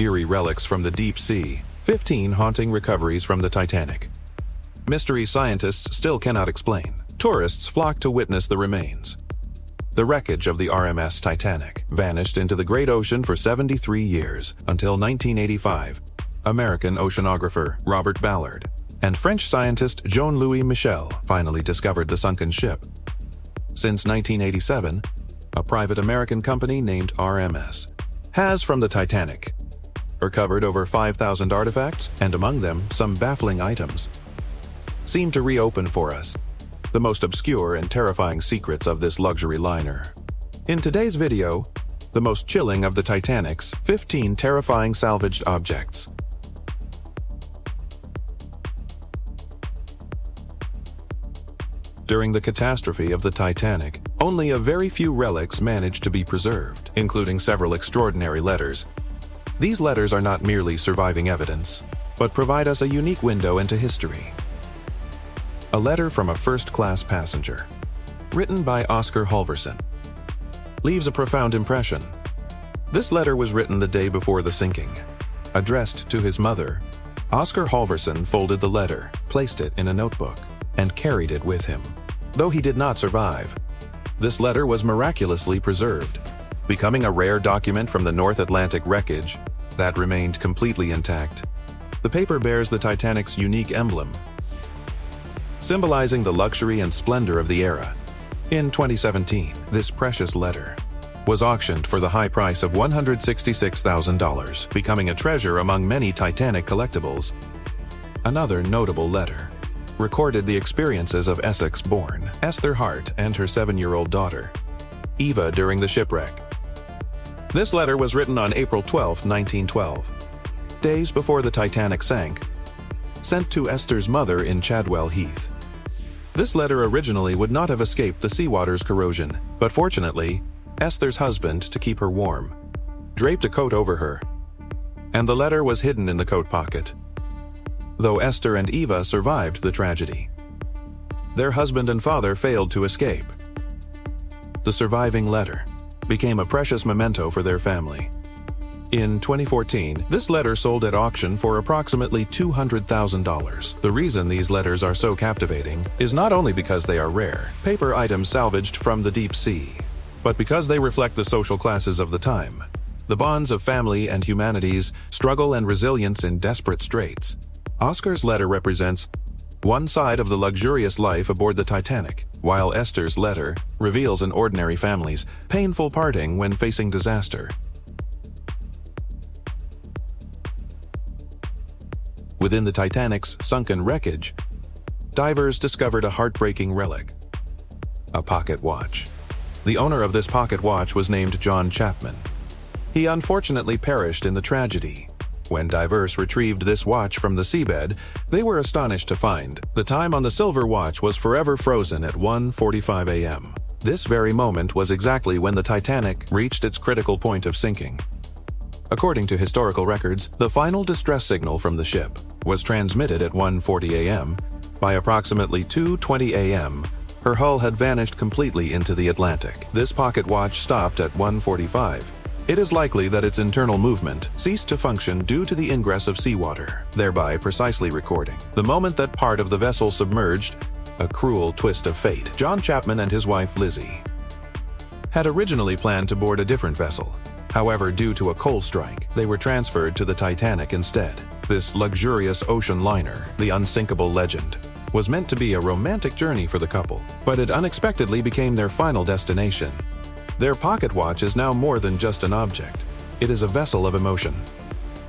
eerie relics from the deep sea, 15 haunting recoveries from the Titanic. Mystery scientists still cannot explain. Tourists flock to witness the remains. The wreckage of the RMS Titanic vanished into the great ocean for 73 years, until 1985. American oceanographer Robert Ballard and French scientist Jean-Louis Michel finally discovered the sunken ship. Since 1987, a private American company named RMS has, from the Titanic, recovered over 5,000 artifacts, and among them, some baffling items seem to reopen for us the most obscure and terrifying secrets of this luxury liner. In today's video, the most chilling of the Titanic's 15 terrifying salvaged objects. During the catastrophe of the Titanic, only a very few relics managed to be preserved, including several extraordinary letters. These letters are not merely surviving evidence, but provide us a unique window into history. A letter from a first-class passenger, written by Oscar Halvorsen, leaves a profound impression. This letter was written the day before the sinking. Addressed to his mother, Oscar Halvorsen folded the letter, placed it in a notebook, and carried it with him. Though he did not survive, this letter was miraculously preserved, becoming a rare document from the North Atlantic wreckage that remained completely intact. The paper bears the Titanic's unique emblem, symbolizing the luxury and splendor of the era. In 2017, this precious letter was auctioned for the high price of $166,000, becoming a treasure among many Titanic collectibles. Another notable letter recorded the experiences of Essex-born Esther Hart and her 7-year-old daughter, Eva, during the shipwreck. This letter was written on April 12, 1912, days before the Titanic sank, sent to Esther's mother in Chadwell Heath. This letter originally would not have escaped the seawater's corrosion, but fortunately, Esther's husband, to keep her warm, draped a coat over her, and the letter was hidden in the coat pocket. Though Esther and Eva survived the tragedy, their husband and father failed to escape. The surviving letter became a precious memento for their family. In 2014, this letter sold at auction for approximately $200,000. The reason these letters are so captivating is not only because they are rare, paper items salvaged from the deep sea, but because they reflect the social classes of the time, the bonds of family and humanity's struggle and resilience in desperate straits. Oscar's letter represents one side of the luxurious life aboard the Titanic, while Esther's letter reveals an ordinary family's painful parting when facing disaster. Within the Titanic's sunken wreckage, divers discovered a heartbreaking relic, a pocket watch. The owner of this pocket watch was named John Chapman. He unfortunately perished in the tragedy. When divers retrieved this watch from the seabed, they were astonished to find the time on the silver watch was forever frozen at 1:45 a.m. This very moment was exactly when the Titanic reached its critical point of sinking. According to historical records, the final distress signal from the ship was transmitted at 1:40 a.m. By approximately 2:20 a.m., her hull had vanished completely into the Atlantic. This pocket watch stopped at 1:45. It is likely that its internal movement ceased to function due to the ingress of seawater, thereby precisely recording the moment that part of the vessel submerged. A cruel twist of fate. John Chapman and his wife Lizzie had originally planned to board a different vessel. However, due to a coal strike, they were transferred to the Titanic instead. This luxurious ocean liner, the unsinkable legend, was meant to be a romantic journey for the couple, but it unexpectedly became their final destination. Their pocket watch is now more than just an object. It is a vessel of emotion,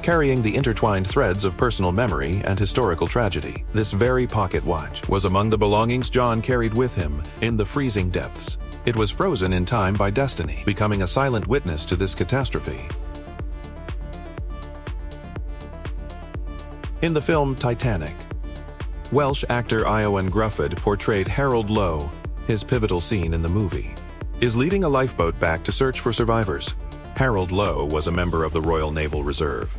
carrying the intertwined threads of personal memory and historical tragedy. This very pocket watch was among the belongings John carried with him in the freezing depths. It was frozen in time by destiny, becoming a silent witness to this catastrophe. In the film Titanic, Welsh actor Iowan Gruffydd portrayed Harold Lowe. His pivotal scene in the movie is leading a lifeboat back to search for survivors. Harold Lowe was a member of the Royal Naval Reserve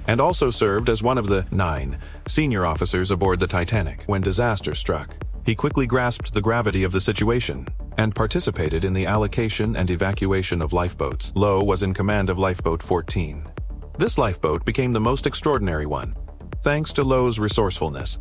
and also served as one of the 9 senior officers aboard the Titanic. When disaster struck, he quickly grasped the gravity of the situation and participated in the allocation and evacuation of lifeboats. Lowe was in command of Lifeboat 14, This lifeboat became the most extraordinary one, thanks to Lowe's resourcefulness.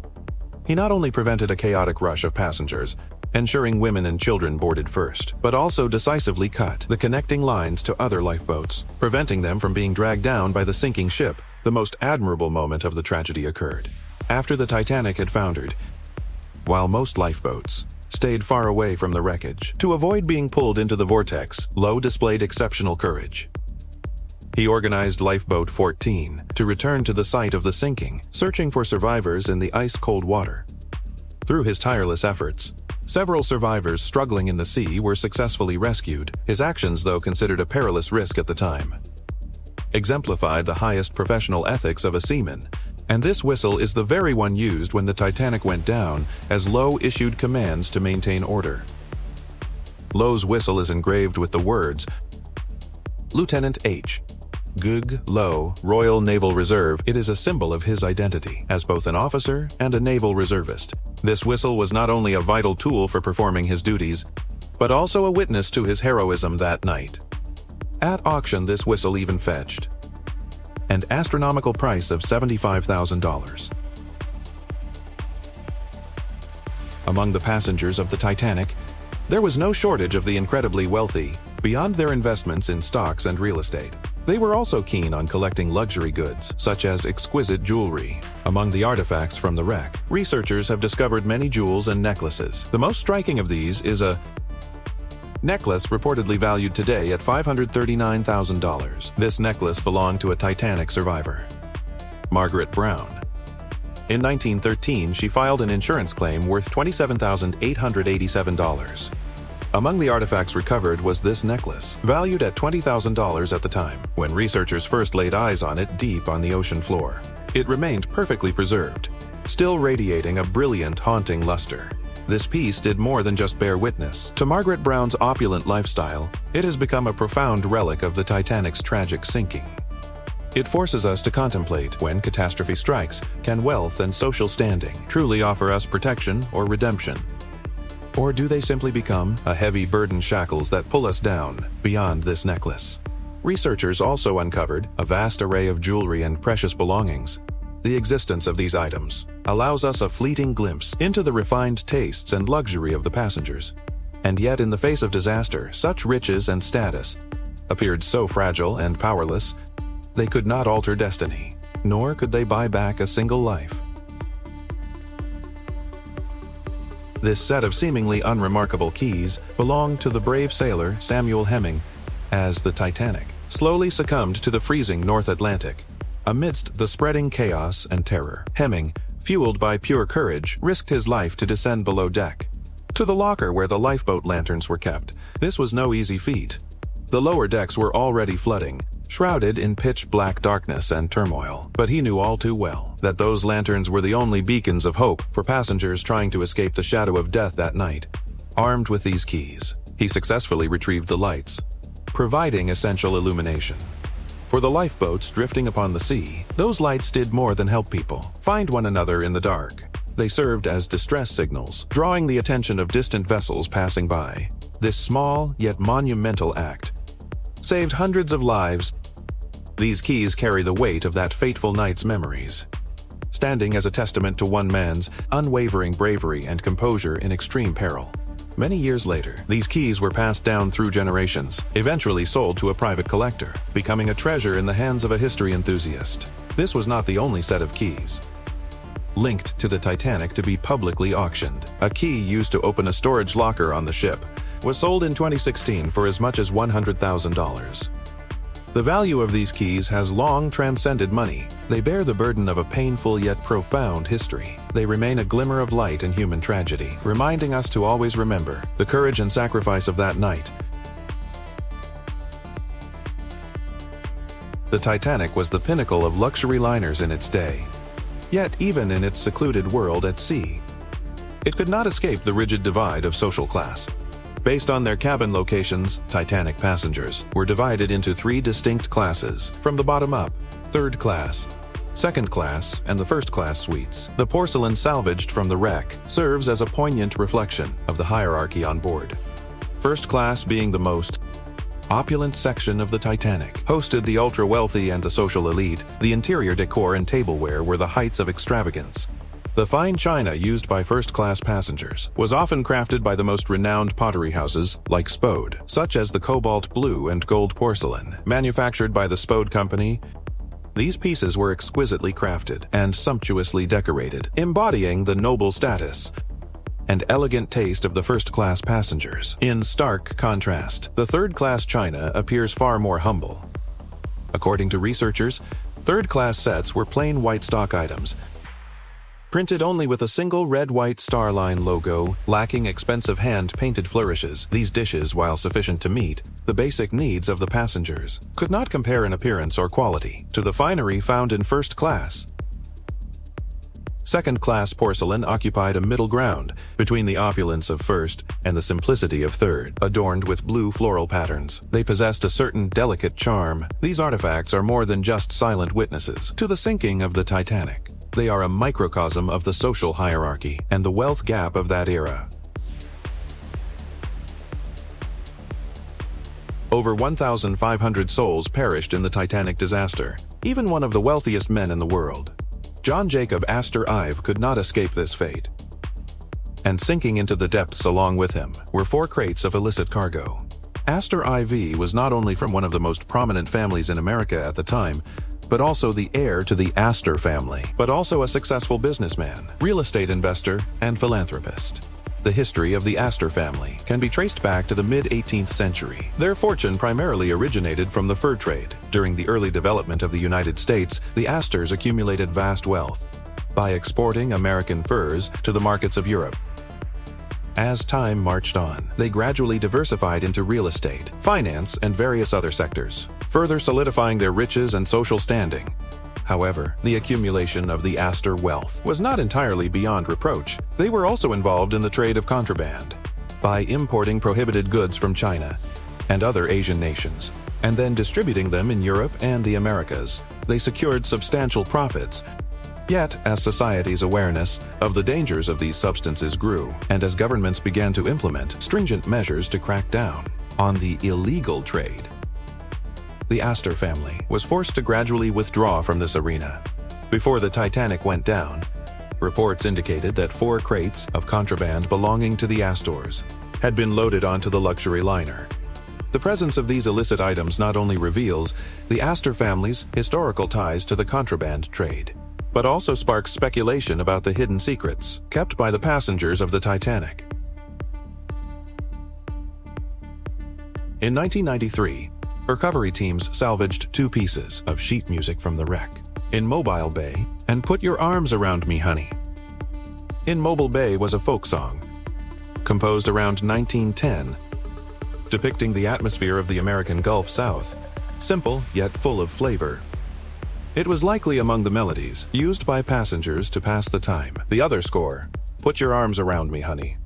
He not only prevented a chaotic rush of passengers, ensuring women and children boarded first, but also decisively cut the connecting lines to other lifeboats, preventing them from being dragged down by the sinking ship. The most admirable moment of the tragedy occurred after the Titanic had foundered. While most lifeboats stayed far away from the wreckage, to avoid being pulled into the vortex, Lowe displayed exceptional courage. He organized Lifeboat 14 to return to the site of the sinking, searching for survivors in the ice-cold water. Through his tireless efforts, several survivors struggling in the sea were successfully rescued. His actions, though considered a perilous risk at the time, exemplified the highest professional ethics of a seaman, and this whistle is the very one used when the Titanic went down, as Lowe issued commands to maintain order. Lowe's whistle is engraved with the words, Lieutenant H. Gug Lowe, Royal Naval Reserve. It is a symbol of his identity as both an officer and a naval reservist. This whistle was not only a vital tool for performing his duties, but also a witness to his heroism that night. At auction, this whistle even fetched an astronomical price of $75,000. Among the passengers of the Titanic, there was no shortage of the incredibly wealthy. Beyond their investments in stocks and real estate, they were also keen on collecting luxury goods, such as exquisite jewelry. Among the artifacts from the wreck, researchers have discovered many jewels and necklaces. The most striking of these is a necklace reportedly valued today at $539,000. This necklace belonged to a Titanic survivor, Margaret Brown. In 1913, she filed an insurance claim worth $27,887. Among the artifacts recovered was this necklace, valued at $20,000 at the time. When researchers first laid eyes on it deep on the ocean floor, it remained perfectly preserved, still radiating a brilliant, haunting luster. This piece did more than just bear witness to Margaret Brown's opulent lifestyle. It has become a profound relic of the Titanic's tragic sinking. It forces us to contemplate, when catastrophe strikes, can wealth and social standing truly offer us protection or redemption? Or do they simply become a heavy burden shackles that pull us down beyond this necklace? Researchers also uncovered a vast array of jewelry and precious belongings. The existence of these items allows us a fleeting glimpse into the refined tastes and luxury of the passengers. And yet, in the face of disaster, such riches and status appeared so fragile and powerless, they could not alter destiny, nor could they buy back a single life. This set of seemingly unremarkable keys belonged to the brave sailor Samuel Hemming, as the Titanic slowly succumbed to the freezing North Atlantic. Amidst the spreading chaos and terror, Hemming, fueled by pure courage, risked his life to descend below deck to the locker where the lifeboat lanterns were kept. This was no easy feat. The lower decks were already flooding, shrouded in pitch-black darkness and turmoil, but he knew all too well that those lanterns were the only beacons of hope for passengers trying to escape the shadow of death that night. Armed with these keys, he successfully retrieved the lights, providing essential illumination. For the lifeboats drifting upon the sea, those lights did more than help people find one another in the dark. They served as distress signals, drawing the attention of distant vessels passing by. This small yet monumental act saved hundreds of lives. These keys carry the weight of that fateful night's memories, standing as a testament to one man's unwavering bravery and composure in extreme peril. Many years later, these keys were passed down through generations, eventually sold to a private collector, becoming a treasure in the hands of a history enthusiast. This was not the only set of keys linked to the Titanic to be publicly auctioned. A key used to open a storage locker on the ship was sold in 2016 for as much as $100,000. The value of these keys has long transcended money. They bear the burden of a painful yet profound history. They remain a glimmer of light in human tragedy, reminding us to always remember the courage and sacrifice of that night. The Titanic was the pinnacle of luxury liners in its day. Yet, even in its secluded world at sea, it could not escape the rigid divide of social class. Based on their cabin locations, Titanic passengers were divided into three distinct classes from the bottom up: third class, second class, and the first class suites. The porcelain salvaged from the wreck serves as a poignant reflection of the hierarchy on board. First class being the most opulent section of the Titanic hosted the ultra-wealthy and the social elite. The interior decor and tableware were the heights of extravagance. The fine china used by first-class passengers was often crafted by the most renowned pottery houses, like Spode, such as the cobalt blue and gold porcelain, manufactured by the Spode Company. These pieces were exquisitely crafted and sumptuously decorated, embodying the noble status and elegant taste of the first-class passengers. In stark contrast, the third-class china appears far more humble. According to researchers, third-class sets were plain white stock items, printed only with a single red-white starline logo, lacking expensive hand-painted flourishes. These dishes, while sufficient to meet the basic needs of the passengers, could not compare in appearance or quality to the finery found in first class. Second-class porcelain occupied a middle ground between the opulence of first and the simplicity of third. Adorned with blue floral patterns, they possessed a certain delicate charm. These artifacts are more than just silent witnesses to the sinking of the Titanic. They are a microcosm of the social hierarchy and the wealth gap of that era. Over 1,500 souls perished in the Titanic disaster, even one of the wealthiest men in the world. John Jacob Astor Ive could not escape this fate. And sinking into the depths along with him were 4 crates of illicit cargo. Astor IV was not only from one of the most prominent families in America at the time, but also the heir to the Astor family, but also a successful businessman, real estate investor, and philanthropist. The history of the Astor family can be traced back to the mid-18th century. Their fortune primarily originated from the fur trade. During the early development of the United States, the Astors accumulated vast wealth by exporting American furs to the markets of Europe. As time marched on, they gradually diversified into real estate, finance, and various other sectors, further solidifying their riches and social standing. However, the accumulation of the Astor wealth was not entirely beyond reproach. They were also involved in the trade of contraband, by importing prohibited goods from China and other Asian nations, and then distributing them in Europe and the Americas. They secured substantial profits. Yet, as society's awareness of the dangers of these substances grew, and as governments began to implement stringent measures to crack down on the illegal trade, the Astor family was forced to gradually withdraw from this arena. Before the Titanic went down, reports indicated that 4 crates of contraband belonging to the Astors had been loaded onto the luxury liner. The presence of these illicit items not only reveals the Astor family's historical ties to the contraband trade, but also sparks speculation about the hidden secrets kept by the passengers of the Titanic. In 1993, recovery teams salvaged 2 pieces of sheet music from the wreck, In Mobile Bay and Put Your Arms Around Me, Honey. In Mobile Bay was a folk song, composed around 1910, depicting the atmosphere of the American Gulf South, simple yet full of flavor. It was likely among the melodies used by passengers to pass the time. The other score, Put Your Arms Around Me, Honey,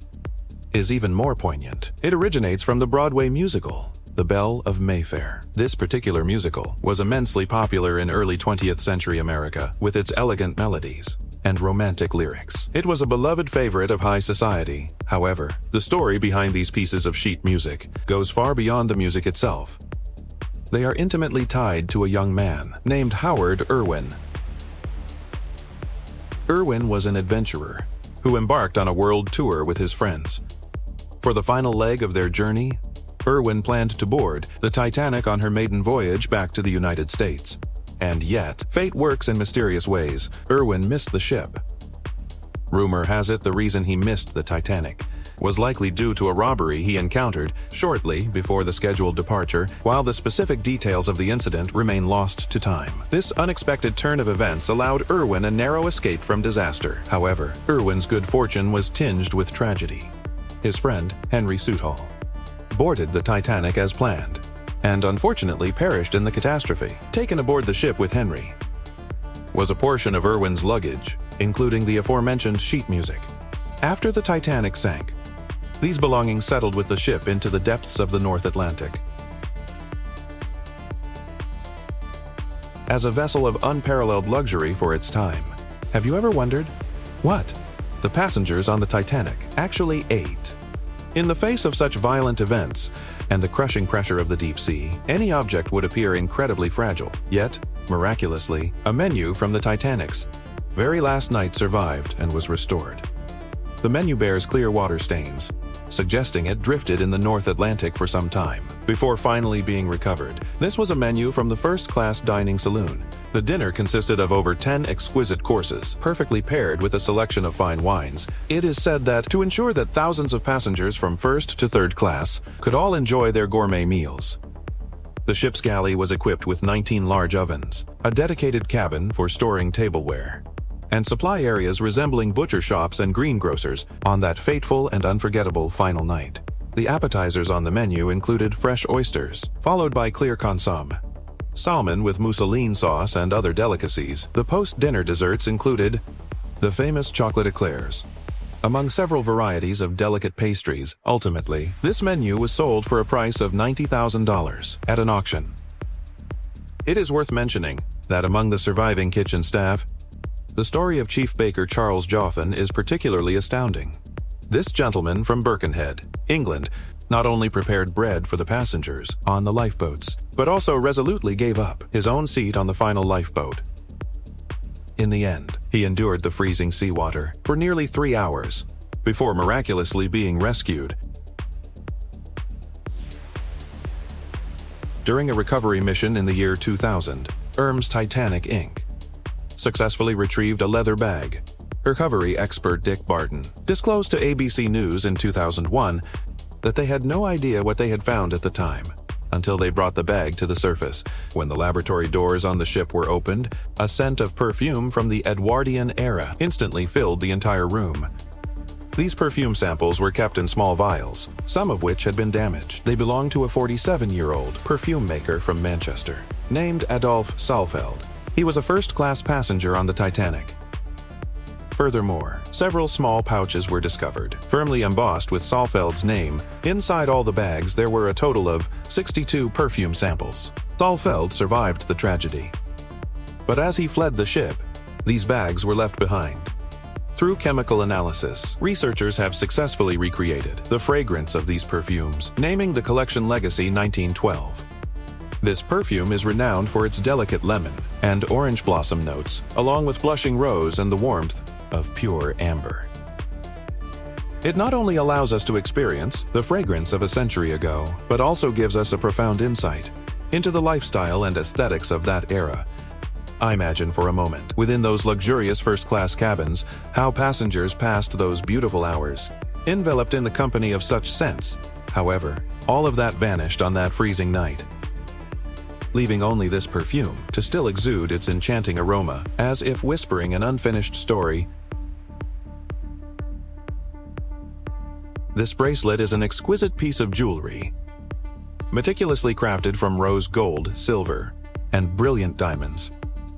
is even more poignant. It originates from the Broadway musical, The Belle of Mayfair. This particular musical was immensely popular in early 20th century America with its elegant melodies and romantic lyrics. It was a beloved favorite of high society. However, the story behind these pieces of sheet music goes far beyond the music itself. They are intimately tied to a young man named Howard Irwin. Irwin was an adventurer who embarked on a world tour with his friends. For the final leg of their journey, Irwin planned to board the Titanic on her maiden voyage back to the United States. And yet, fate works in mysterious ways. Irwin missed the ship. Rumor has it the reason he missed the Titanic was likely due to a robbery he encountered shortly before the scheduled departure, while the specific details of the incident remain lost to time. This unexpected turn of events allowed Irwin a narrow escape from disaster. However, Irwin's good fortune was tinged with tragedy. His friend, Henry Soothall, boarded the Titanic as planned, and unfortunately perished in the catastrophe. Taken aboard the ship with Henry was a portion of Irwin's luggage, including the aforementioned sheet music. After the Titanic sank, these belongings settled with the ship into the depths of the North Atlantic. As a vessel of unparalleled luxury for its time, have you ever wondered what the passengers on the Titanic actually ate? In the face of such violent events and the crushing pressure of the deep sea, any object would appear incredibly fragile. Yet, miraculously, a menu from the Titanic's very last night survived and was restored. The menu bears clear water stains, suggesting it drifted in the North Atlantic for some time, before finally being recovered. This was a menu from the first-class dining saloon. The dinner consisted of over 10 exquisite courses, perfectly paired with a selection of fine wines. It is said that to ensure that thousands of passengers from first to third class could all enjoy their gourmet meals, the ship's galley was equipped with 19 large ovens, a dedicated cabin for storing tableware, and supply areas resembling butcher shops and greengrocers on that fateful and unforgettable final night. The appetizers on the menu included fresh oysters, followed by clear consomme, salmon with mousseline sauce and other delicacies. The post-dinner desserts included the famous chocolate eclairs, among several varieties of delicate pastries. Ultimately, this menu was sold for a price of $90,000 at an auction. It is worth mentioning that among the surviving kitchen staff, the story of Chief Baker Charles Joffin is particularly astounding. This gentleman from Birkenhead, England, not only prepared bread for the passengers on the lifeboats, but also resolutely gave up his own seat on the final lifeboat. In the end, he endured the freezing seawater for nearly 3 hours before miraculously being rescued. During a recovery mission in the year 2000, Erm's Titanic Inc. successfully retrieved a leather bag. Recovery expert Dick Barton disclosed to ABC News in 2001 that they had no idea what they had found at the time, until they brought the bag to the surface. When the laboratory doors on the ship were opened, a scent of perfume from the Edwardian era instantly filled the entire room. These perfume samples were kept in small vials, some of which had been damaged. They belonged to a 47-year-old perfume maker from Manchester, named Adolphe Saalfeld. He was a first-class passenger on the Titanic. Furthermore, several small pouches were discovered, firmly embossed with Saalfeld's name. Inside all the bags, there were a total of 62 perfume samples. Saalfeld survived the tragedy, but as he fled the ship, these bags were left behind. Through chemical analysis, researchers have successfully recreated the fragrance of these perfumes, naming the collection Legacy 1912. This perfume is renowned for its delicate lemon and orange blossom notes, along with blushing rose and the warmth of pure amber. It not only allows us to experience the fragrance of a century ago, but also gives us a profound insight into the lifestyle and aesthetics of that era. I imagine for a moment, within those luxurious first-class cabins, how passengers passed those beautiful hours, enveloped in the company of such scents. However, all of that vanished on that freezing night, leaving only this perfume to still exude its enchanting aroma, as if whispering an unfinished story. This bracelet is an exquisite piece of jewelry, meticulously crafted from rose gold, silver, and brilliant diamonds.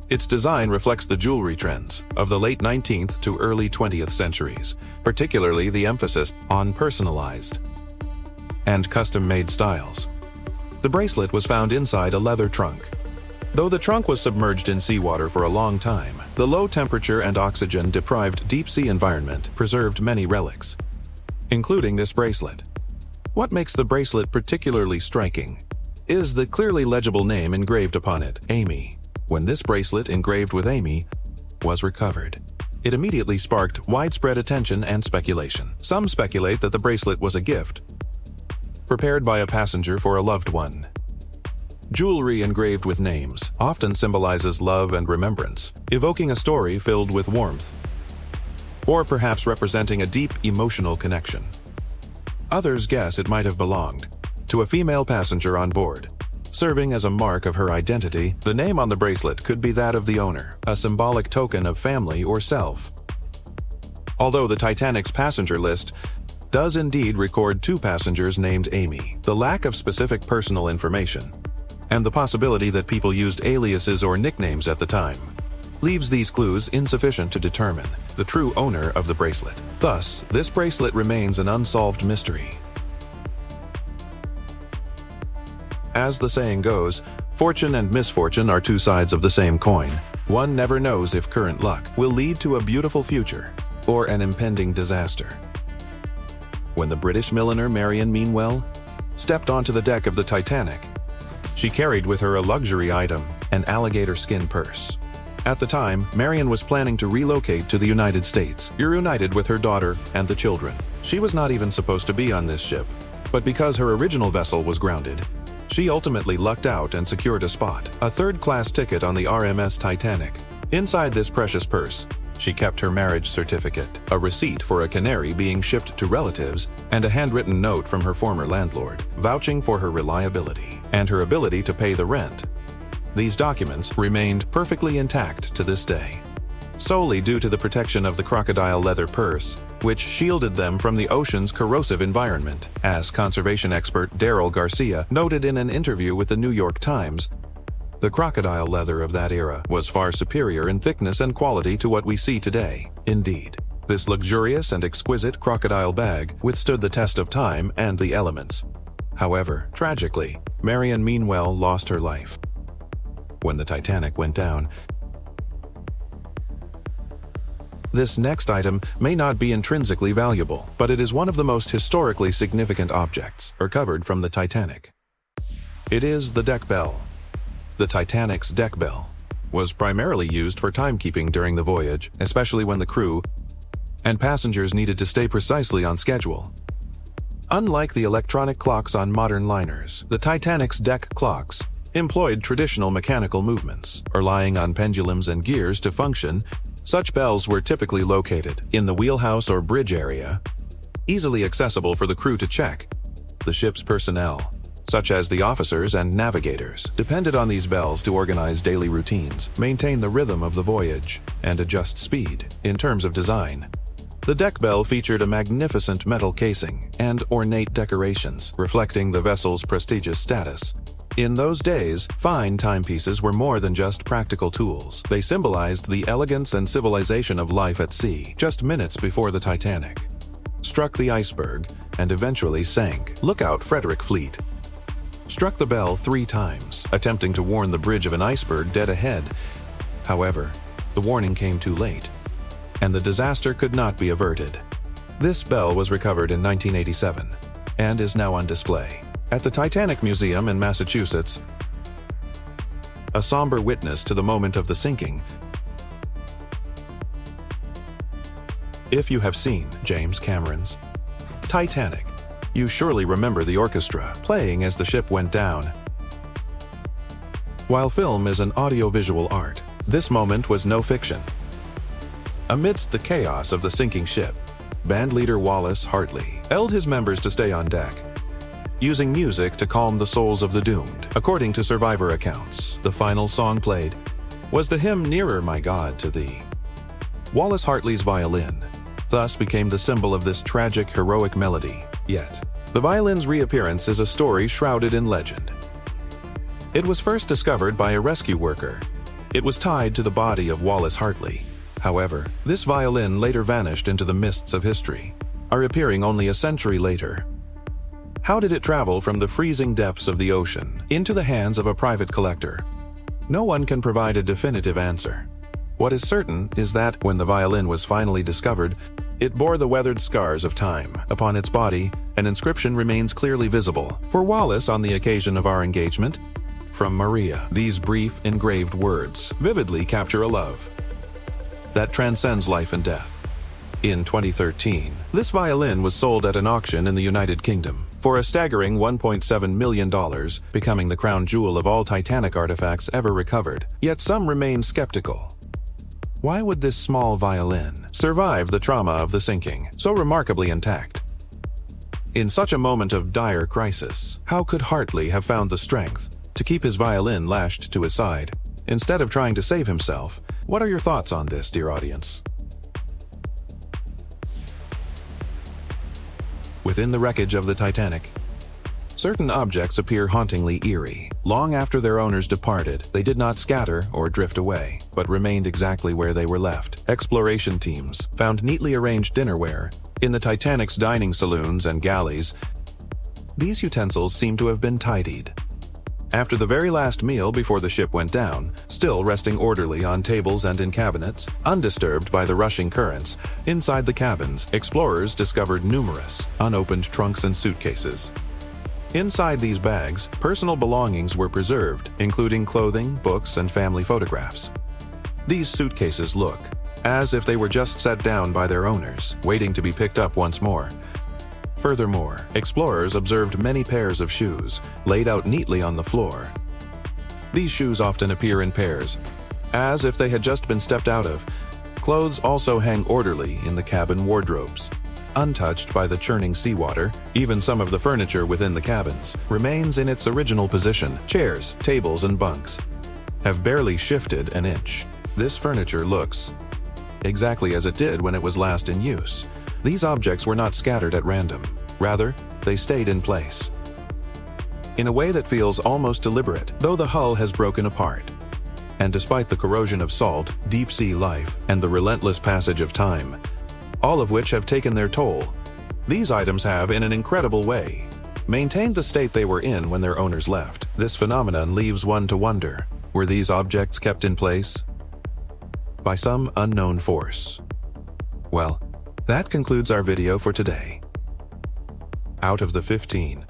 Its design reflects the jewelry trends of the late 19th to early 20th centuries, particularly the emphasis on personalized and custom-made styles. The bracelet was found inside a leather trunk. Though the trunk was submerged in seawater for a long time, the low temperature and oxygen-deprived deep-sea environment preserved many relics, including this bracelet. What makes the bracelet particularly striking is the clearly legible name engraved upon it, Amy. When this bracelet engraved with Amy was recovered, it immediately sparked widespread attention and speculation. Some speculate that the bracelet was a gift prepared by a passenger for a loved one. Jewelry engraved with names often symbolizes love and remembrance, evoking a story filled with warmth, or perhaps representing a deep emotional connection. Others guess it might have belonged to a female passenger on board, serving as a mark of her identity. The name on the bracelet could be that of the owner, a symbolic token of family or self. Although the Titanic's passenger list does indeed record 2 passengers named Amy, the lack of specific personal information and the possibility that people used aliases or nicknames at the time leaves these clues insufficient to determine the true owner of the bracelet. Thus, this bracelet remains an unsolved mystery. As the saying goes, fortune and misfortune are 2 sides of the same coin. One never knows if current luck will lead to a beautiful future or an impending disaster. when the British milliner Marion Meanwell stepped onto the deck of the Titanic. She carried with her a luxury item, an alligator skin purse. At the time, Marion was planning to relocate to the United States, reunited with her daughter and the children. She was not even supposed to be on this ship, but because her original vessel was grounded, she ultimately lucked out and secured a spot, a third-class ticket on the RMS Titanic. Inside this precious purse, she kept her marriage certificate, a receipt for a canary being shipped to relatives, and a handwritten note from her former landlord, vouching for her reliability and her ability to pay the rent. These documents remained perfectly intact to this day, solely due to the protection of the crocodile leather purse, which shielded them from the ocean's corrosive environment. As conservation expert Daryl Garcia noted in an interview with the New York Times, the crocodile leather of that era was far superior in thickness and quality to what we see today. Indeed, this luxurious and exquisite crocodile bag withstood the test of time and the elements. However, tragically, Marion Meanwell lost her life when the Titanic went down. This next item may not be intrinsically valuable, but it is one of the most historically significant objects recovered from the Titanic. It is the deck bell. The Titanic's deck bell was primarily used for timekeeping during the voyage, especially when the crew and passengers needed to stay precisely on schedule. Unlike the electronic clocks on modern liners, the Titanic's deck clocks employed traditional mechanical movements, relying on pendulums and gears to function. Such bells were typically located in the wheelhouse or bridge area, easily accessible for the crew to check. The ship's personnel, such as the officers and navigators, depended on these bells to organize daily routines, maintain the rhythm of the voyage, and adjust speed. In terms of design, the deck bell featured a magnificent metal casing and ornate decorations, reflecting the vessel's prestigious status. In those days, fine timepieces were more than just practical tools. They symbolized the elegance and civilization of life at sea, just minutes before the Titanic struck the iceberg and eventually sank. Lookout Frederick Fleet struck the bell 3 times, attempting to warn the bridge of an iceberg dead ahead. However, the warning came too late, and the disaster could not be averted. This bell was recovered in 1987 and is now on display at the Titanic Museum in Massachusetts, a somber witness to the moment of the sinking. If you have seen James Cameron's Titanic, you surely remember the orchestra playing as the ship went down. While film is an audiovisual art, this moment was no fiction. Amidst the chaos of the sinking ship, bandleader Wallace Hartley held his members to stay on deck, using music to calm the souls of the doomed. According to survivor accounts, the final song played was the hymn "Nearer, My God, to Thee." Wallace Hartley's violin thus became the symbol of this tragic, heroic melody. Yet, the violin's reappearance is a story shrouded in legend. It was first discovered by a rescue worker. It was tied to the body of Wallace Hartley. However, this violin later vanished into the mists of history, reappearing only a century later. How did it travel from the freezing depths of the ocean into the hands of a private collector? No one can provide a definitive answer. What is certain is that when the violin was finally discovered, it bore the weathered scars of time. Upon its body, an inscription remains clearly visible. For Wallace, on the occasion of our engagement, from Maria. These brief, engraved words vividly capture a love that transcends life and death. In 2013, this violin was sold at an auction in the United Kingdom for a staggering $1.7 million, becoming the crown jewel of all Titanic artifacts ever recovered. Yet some remain skeptical. Why would this small violin survive the trauma of the sinking, so remarkably intact? In such a moment of dire crisis, how could Hartley have found the strength to keep his violin lashed to his side, instead of trying to save himself? What are your thoughts on this, dear audience? Within the wreckage of the Titanic, certain objects appear hauntingly eerie. Long after their owners departed, they did not scatter or drift away, but remained exactly where they were left. Exploration teams found neatly arranged dinnerware in the Titanic's dining saloons and galleys. These utensils seem to have been tidied, After the very last meal before the ship went down, still resting orderly on tables and in cabinets, undisturbed by the rushing currents, inside the cabins, explorers discovered numerous unopened trunks and suitcases. Inside these bags, personal belongings were preserved, including clothing, books, and family photographs. These suitcases look as if they were just set down by their owners, waiting to be picked up once more. Furthermore, explorers observed many pairs of shoes, laid out neatly on the floor. These shoes often appear in pairs, as if they had just been stepped out of. Clothes also hang orderly in the cabin wardrobes. Untouched by the churning seawater, even some of the furniture within the cabins remains in its original position. Chairs, tables, and bunks have barely shifted an inch. This furniture looks exactly as it did when it was last in use. These objects were not scattered at random. Rather, they stayed in place in a way that feels almost deliberate, though the hull has broken apart. And despite the corrosion of salt, deep-sea life, and the relentless passage of time, all of which have taken their toll, these items have, in an incredible way, maintained the state they were in when their owners left. This phenomenon leaves one to wonder, were these objects kept in place by some unknown force? Well, that concludes our video for today. Out of the 15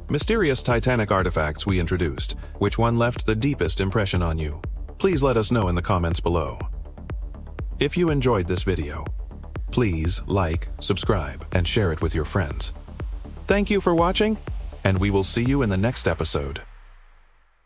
mysterious Titanic artifacts we introduced, which one left the deepest impression on you? Please let us know in the comments below. If you enjoyed this video, please like, subscribe, and share it with your friends. Thank you for watching, and we will see you in the next episode.